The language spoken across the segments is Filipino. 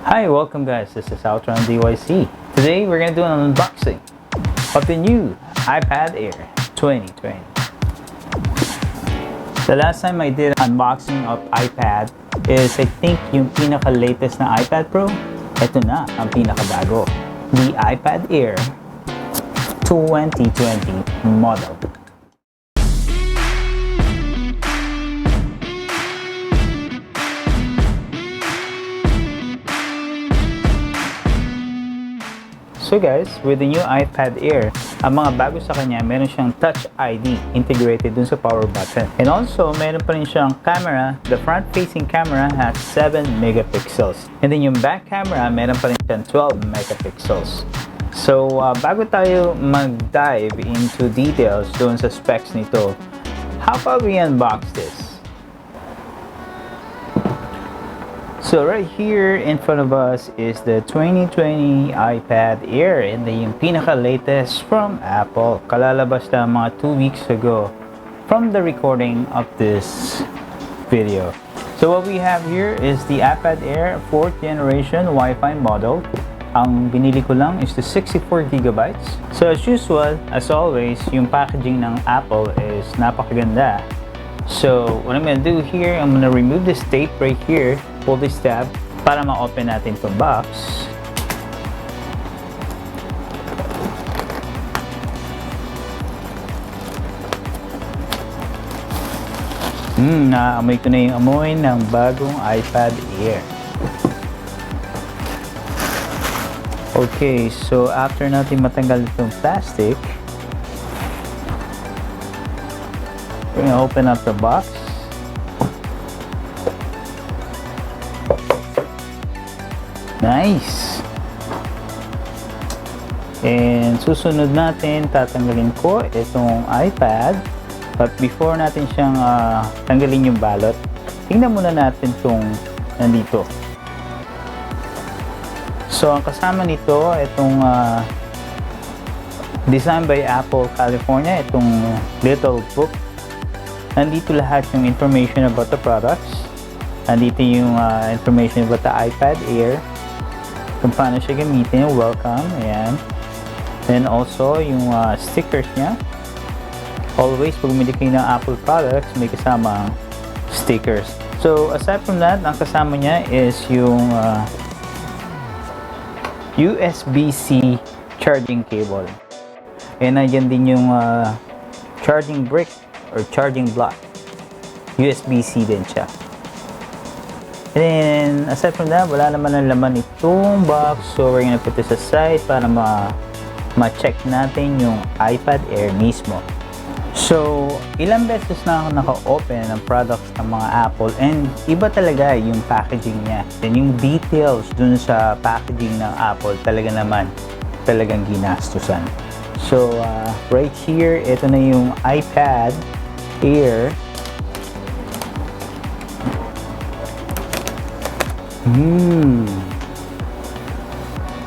Hi, welcome guys, this is OutrunDYC. Today we're gonna do an unboxing of the new iPad Air 2020. The last time I did unboxing of iPad is I think yung pinaka-latest na iPad Pro. Ito na ang pinaka-bago, the iPad Air 2020 model. So guys, with the new iPad Air, ang mga bago sa kanya, meron siyang Touch ID integrated dun sa power button. And also, meron pa rin siyang camera. The front-facing camera has 7 megapixels. And then yung back camera, meron pa rin siyang 12 megapixels. So, bago tayo mag-dive into details dun sa specs nito, how about we unbox this? So right here in front of us is the 2020 iPad Air, and then yung pinaka-latest from Apple. Kalalabas na mga 2 weeks ago from the recording of this video. So what we have here is the iPad Air 4th generation Wi-Fi model. Ang binili ko lang is the 64 gigabytes. So as usual, as always, yung packaging ng Apple is napakaganda. So what I'm gonna do here, I'm gonna remove this tape right here, pull this tab para ma-open natin itong box. Naamoy ko na yung amoy ng bagong iPad Air. Okay, so after natin matanggal itong plastic, we're gonna open up the box. Nice! And susunod natin, tatanggalin ko itong iPad. But before natin siyang tanggalin yung balot, tingnan muna natin itong nandito. So, ang kasama nito, itong designed by Apple California, itong little book. Nandito lahat yung information about the products. Nandito yung information about the iPad Air, kung paano siya gamitin, welcome, ayan. Then also, yung stickers niya. Always, pag bumili kayo ng Apple products, may kasamang stickers. So, aside from that, ang kasama niya is yung USB-C charging cable. And nandiyan din yung charging brick or charging block. USB-C din siya. And then, aside from that, wala naman ang laman itong box. So, we're gonna put this aside para ma-check natin yung iPad Air mismo. So, ilang beses na ako naka-open ng products ng mga Apple, and iba talaga yung packaging niya. Then, yung details dun sa packaging ng Apple, talagang ginastusan. So, right here, ito na yung iPad Air.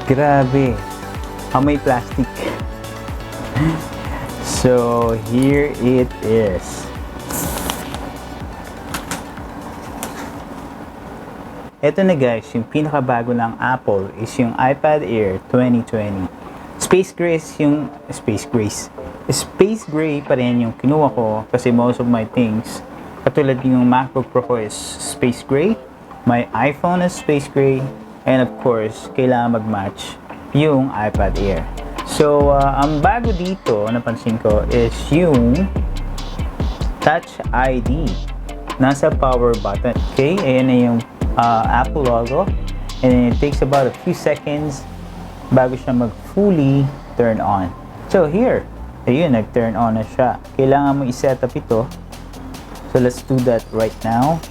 Grabe. May plastic. So, here it is. Ito na guys, yung pinakabago ng Apple is yung iPad Air 2020. Space gray pa rin yung kinuha ko kasi most of my things, katulad yung MacBook Pro ko is space gray. My iPhone is space gray, and of course, kailangan mag-match yung iPad Air. So, ang bago dito, napansin ko, is yung Touch ID. Nasa power button. Okay, ayan na yung Apple logo. And then it takes about a few seconds bago siya mag-fully turn on. So, here, ayun, nag-turn on na siya. Kailangan mo i-set up ito. So, let's do that right now.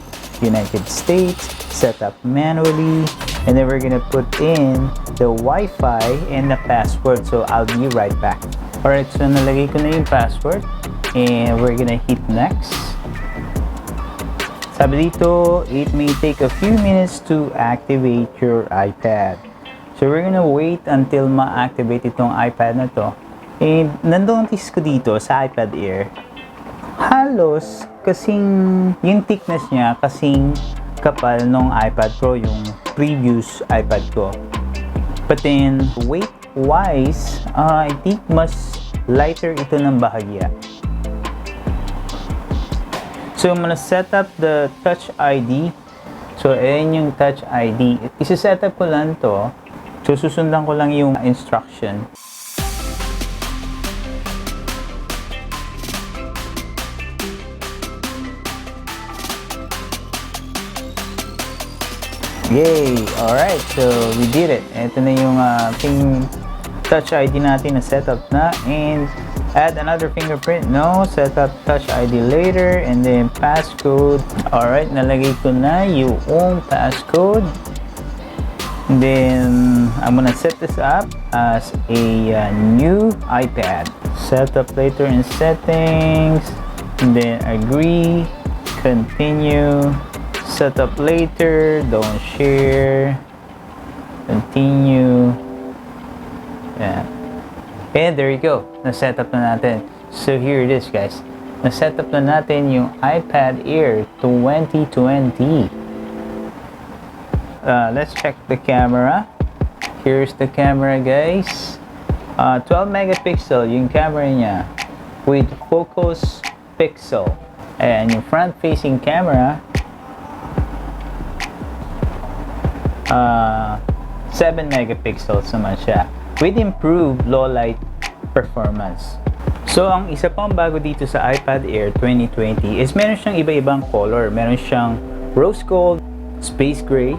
United States, set up manually, and then we're gonna put in the Wi-Fi and the password. So I'll be right back. Alright, so nalagay ko na yung password, and we're gonna hit next. Sabi dito, it may take a few minutes to activate your iPad. So we're gonna wait until ma-activate itong iPad na to. And nanotice ko dito sa iPad Air, halos kasing yung thickness niya kasing kapal nung iPad Pro, yung previous iPad ko. But then, weight-wise, I think mas lighter ito ng bahagya. So, I'm gonna set up the Touch ID. So, ayan yung Touch ID. Isa-set up ko lang to. So, susundan ko lang yung instruction. Yay! Alright, so we did it. Ito na yung Touch ID natin na setup na. And add another fingerprint. No, set up Touch ID later. And then passcode. Alright, nalagay ko na yung passcode. And then I'm gonna set this up as a new iPad. Set up later in settings. And then agree. Continue. Set up later, don't share, continue. Yeah. And there you go. Na-set up na natin. So here it is, guys. Na-set up na natin yung iPad Air 2020. Let's check the camera. Here's the camera, guys. 12 megapixel yung camera niya with focus pixel. And yung front-facing camera, 7 megapixels naman siya with improved low light performance. So, ang isa pang bago dito sa iPad Air 2020 is meron siyang iba-ibang color. Meron siyang rose gold, space gray,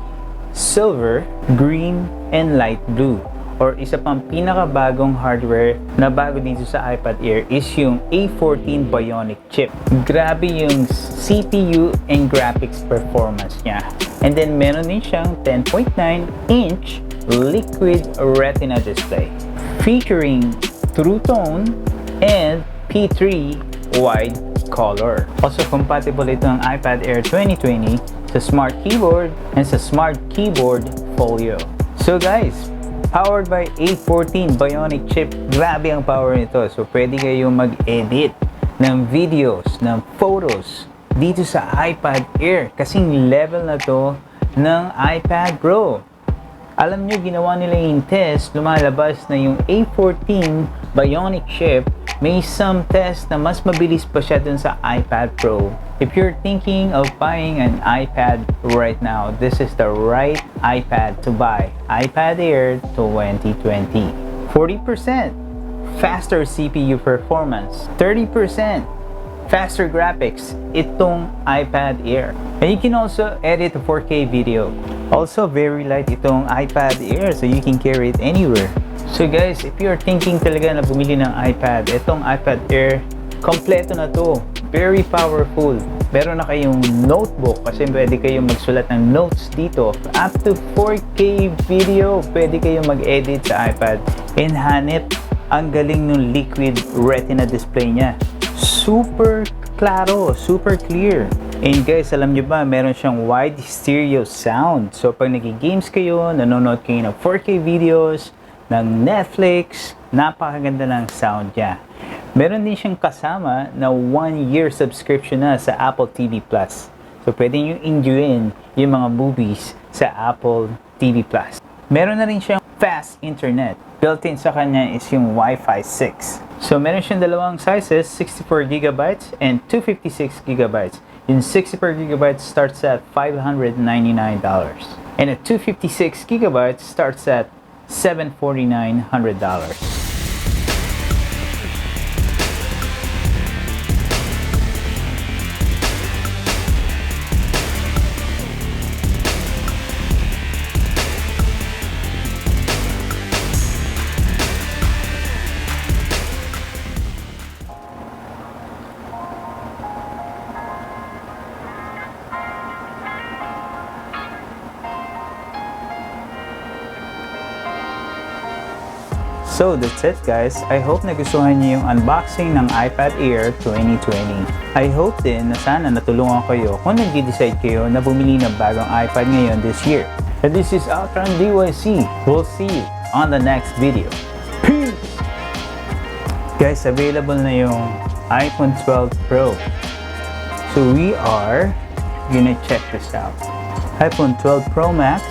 silver, green, and light blue. Or isa pang pinakabagong hardware na bago dito sa iPad Air is yung A14 Bionic chip. Grabe yung CPU and graphics performance niya. And then meron din siyang 10.9-inch liquid retina display featuring True Tone and P3 wide color. Also compatible ito ng iPad Air 2020 sa Smart Keyboard and sa Smart Keyboard Folio. So guys, powered by A14 Bionic chip. Grabe ang power nito. So, pwede kayong mag-edit ng videos, ng photos dito sa iPad Air. Kasing level na to ng iPad Pro. Alam nyo, ginawa nila yung test. Lumalabas na yung A14 Bionic chip. May some test na mas mabilis pa siya dun sa iPad Pro. If you're thinking of buying an iPad right now, this is the right iPad to buy. iPad Air 2020. 40% faster CPU performance. 30% faster graphics. Itong iPad Air. And you can also edit a 4K video. Also, very light itong iPad Air, so you can carry it anywhere. So guys, if you're thinking talaga na bumili ng iPad, itong iPad Air, kompleto na to. Very powerful. Meron na kayong notebook kasi pwede kayong magsulat ng notes dito. Up to 4K video, pwede kayong mag-edit sa iPad. And hanip, ang galing ng liquid retina display niya. Super klaro, super clear. And guys, alam nyo ba, meron siyang wide stereo sound. So pag nag-games kayo, nanonood kayo ng 4K videos, ng Netflix, napakaganda ng sound niya. Meron din siyang kasama na 1-year subscription na sa Apple TV Plus. So, pwede nyo enjoyin yung mga movies sa Apple TV Plus. Meron na rin siyang fast internet. Built-in sa kanya is yung Wi-Fi 6. So, meron siyang dalawang sizes, 64GB and 256GB. Yung 64GB starts at $599. And a 256GB starts at $749. So that's it guys. I hope nagustuhan niyo yung unboxing ng iPad Air 2020. I hope din na sana natulungan kayo kung nag-decide kayo na bumili ng bagong iPad ngayon this year. And this is OutrunDYC. We'll see you on the next video. Peace! Guys, available na yung iPhone 12 Pro. So we are gonna check this out. iPhone 12 Pro Max.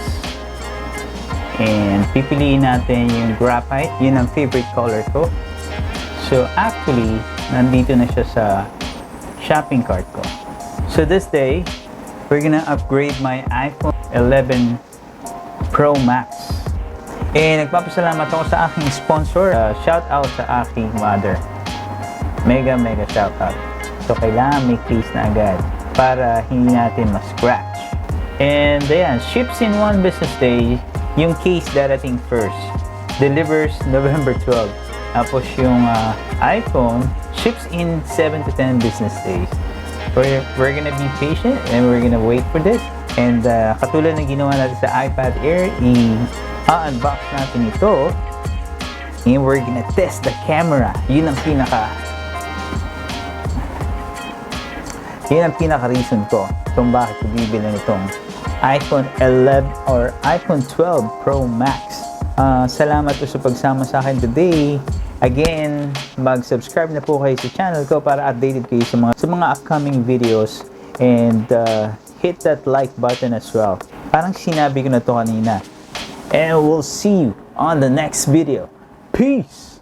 And pipiliin natin yung graphite. Yun ang favorite color ko. So actually, nandito na siya sa shopping cart ko. So this day, we're gonna upgrade my iPhone 11 Pro Max. Nagpapasalamat ako sa aking sponsor. Shout out sa aking mother. Mega shout out. So kailangan may case na agad para hindi natin ma-scratch. And ayan, ships in 1 business day. Yung case darating first. Delivers November 12. Tapos yung iPhone ships in 7 to 10 business days. We're gonna be patient and we're gonna wait for this. And katulad ng ginawa natin sa iPad Air, i-unbox natin ito. And we're gonna test the camera. Yun ang pinaka-reason ko kung bakit ko bibili nitong iPhone 11 or iPhone 12 Pro Max. Salamat po sa pagsama sa akin today. Again, mag-subscribe na po kayo sa channel ko para updated kayo sa mga upcoming videos. And hit that like button as well. Parang sinabi ko na to kanina. And we'll see you on the next video. Peace!